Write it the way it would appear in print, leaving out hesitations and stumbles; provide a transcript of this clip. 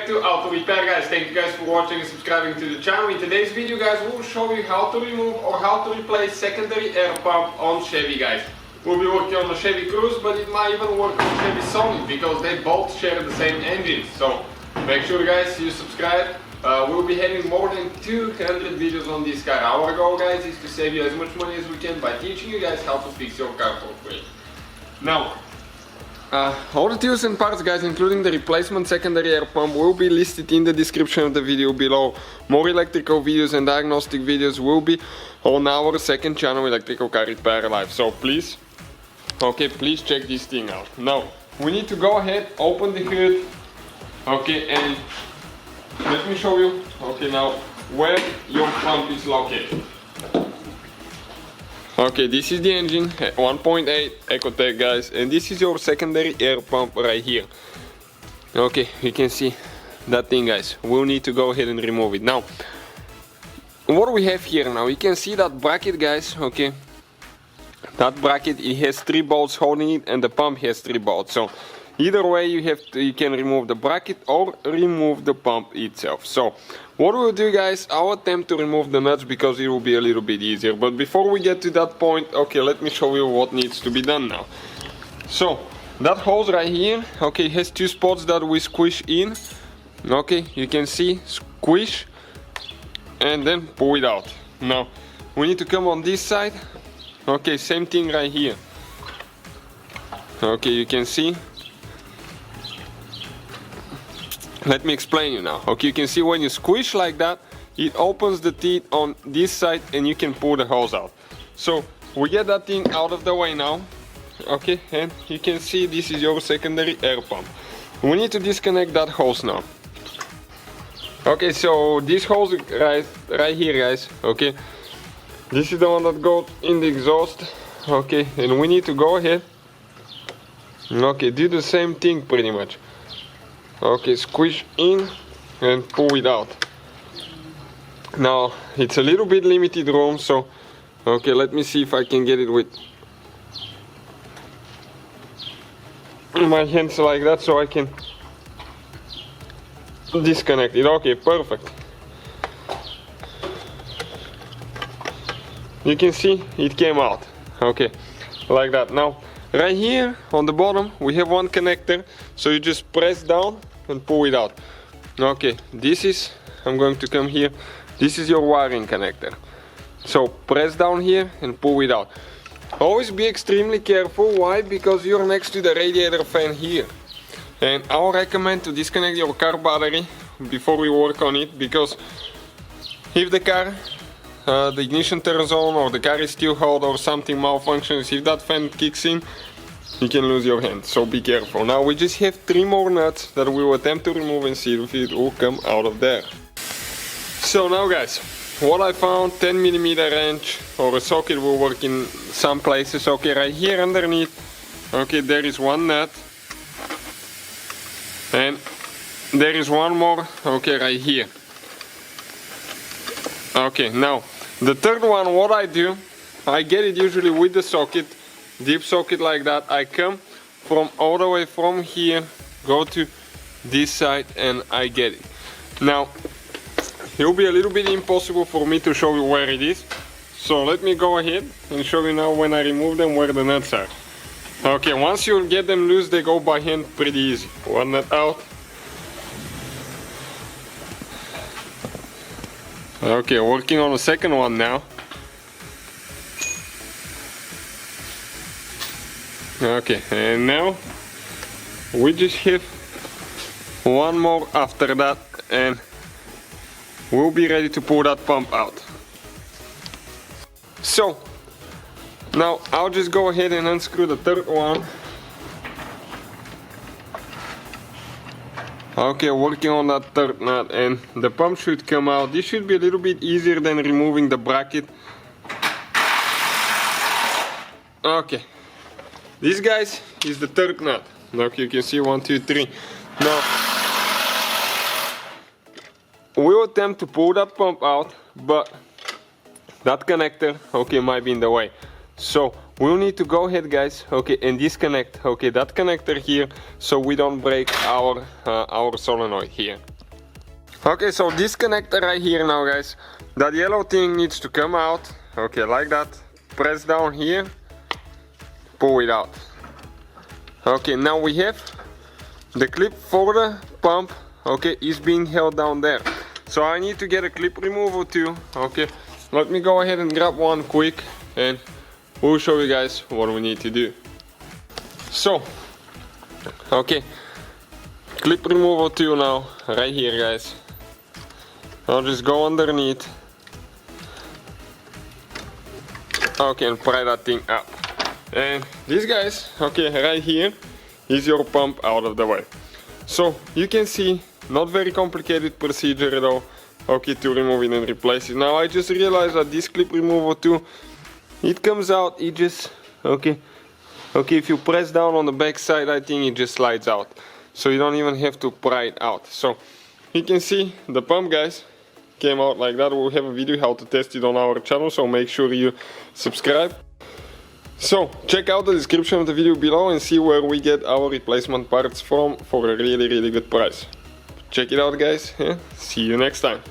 back to Auto Repair, guys. Thank you guys for watching and subscribing to the channel. In today's video, guys, we'll show you how to remove or how to replace secondary air pump on Chevy, guys. We'll be working on the Chevy Cruze, but it might even work on Chevy Sonic because they both share the same engine. So make sure, guys, you subscribe. We'll be having more than 200 videos on this car. Our goal, guys, is to save you as much money as we can by teaching you guys how to fix your car for free. Now, all the tools and parts, guys, including the replacement secondary air pump, will be listed in the description of the video below. More electrical videos and diagnostic videos will be on our second channel, Electrical Car Repair Live. So please, please check this thing out. Now, we need to go ahead, open the hood, and let me show you, now, where your pump is located. This is the engine, 1.8 Ecotec, guys, and this is your secondary air pump right here. You can see that thing, guys. We'll need to go ahead and remove it. Now, what we have here now, you can see that bracket, guys, that bracket, it has 3 bolts holding it, and the pump has 3 bolts. So either way, you can remove the bracket or remove the pump itself. So what we'll do, guys, I'll attempt to remove the nuts because it will be a little bit easier. But before we get to that point, let me show you what needs to be done now. So that hose right here, it has 2 spots that we squish in. You can see, squish and then pull it out. Now we need to come on this side. Same thing right here. You can see. Let me explain you now. You can see when you squish like that, it opens the teeth on this side and you can pull the hose out. So we get that thing out of the way now. And you can see this is your secondary air pump. We need to disconnect that hose now. So this hose right here, guys, this is the one that goes in the exhaust. And we need to go ahead, do the same thing pretty much. Squish in and pull it out. Now it's a little bit limited room, so let me see if I can get it with my hands like that so I can disconnect it. Perfect. You can see it came out. Like that. Now right here on the bottom we have one connector, so you just press down and pull it out. This is, I'm going to come here, this is your wiring connector. So press down here and pull it out. Always be extremely careful. Why? Because you're next to the radiator fan here. And I'll recommend to disconnect your car battery before we work on it, because if the car, the ignition turns on or the car is still hot or something malfunctions, if that fan kicks in, you can lose your hand, so be careful. Now we just have 3 more nuts that we will attempt to remove and see if it will come out of there. So now, guys, what I found, 10mm wrench or a socket will work in some places. Right here underneath, there is one nut, and there is one more, right here. Now the third one, what I do, I get it usually with the socket, deep socket like that. I come from all the way from here, go to this side, and I get it. Now it will be a little bit impossible for me to show you where it is, so let me go ahead and show you now when I remove them where the nuts are. Once you get them loose, they go by hand pretty easy. One nut out. Working on the second one now. And now we just have one more after that, and we'll be ready to pull that pump out. So now I'll just go ahead and unscrew the third one. Working on that third nut, and the pump should come out. This should be a little bit easier than removing the bracket. This, guys, is the third nut. You can see 1, 2, 3. Now we'll attempt to pull that pump out, but that connector might be in the way. So we'll need to go ahead, guys, and disconnect that connector here, so we don't break our solenoid here. Okay, so this connector right here now, guys, that yellow thing needs to come out. Okay, like that. Press down here, pull it out. Okay, now we have the clip for the pump, okay, is being held down there. So I need to get a clip remover too. Okay, let me go ahead and grab one quick and we'll show you guys what we need to do. So, okay, clip remover tool now, right here, guys. I'll just go underneath. Okay, and pry that thing up. And this, guys, okay, right here is your pump out of the way. So you can see, not very complicated procedure at all. Okay, to remove it and replace it. Now I just realized that this clip remover too, it comes out, it just, okay, if you press down on the back side, I think it just slides out. So you don't even have to pry it out. So you can see the pump, guys, came out like that. We'll have a video how to test it on our channel, so make sure you subscribe. So check out the description of the video below and see where we get our replacement parts from for a really good price. Check it out, guys. Yeah? See you next time.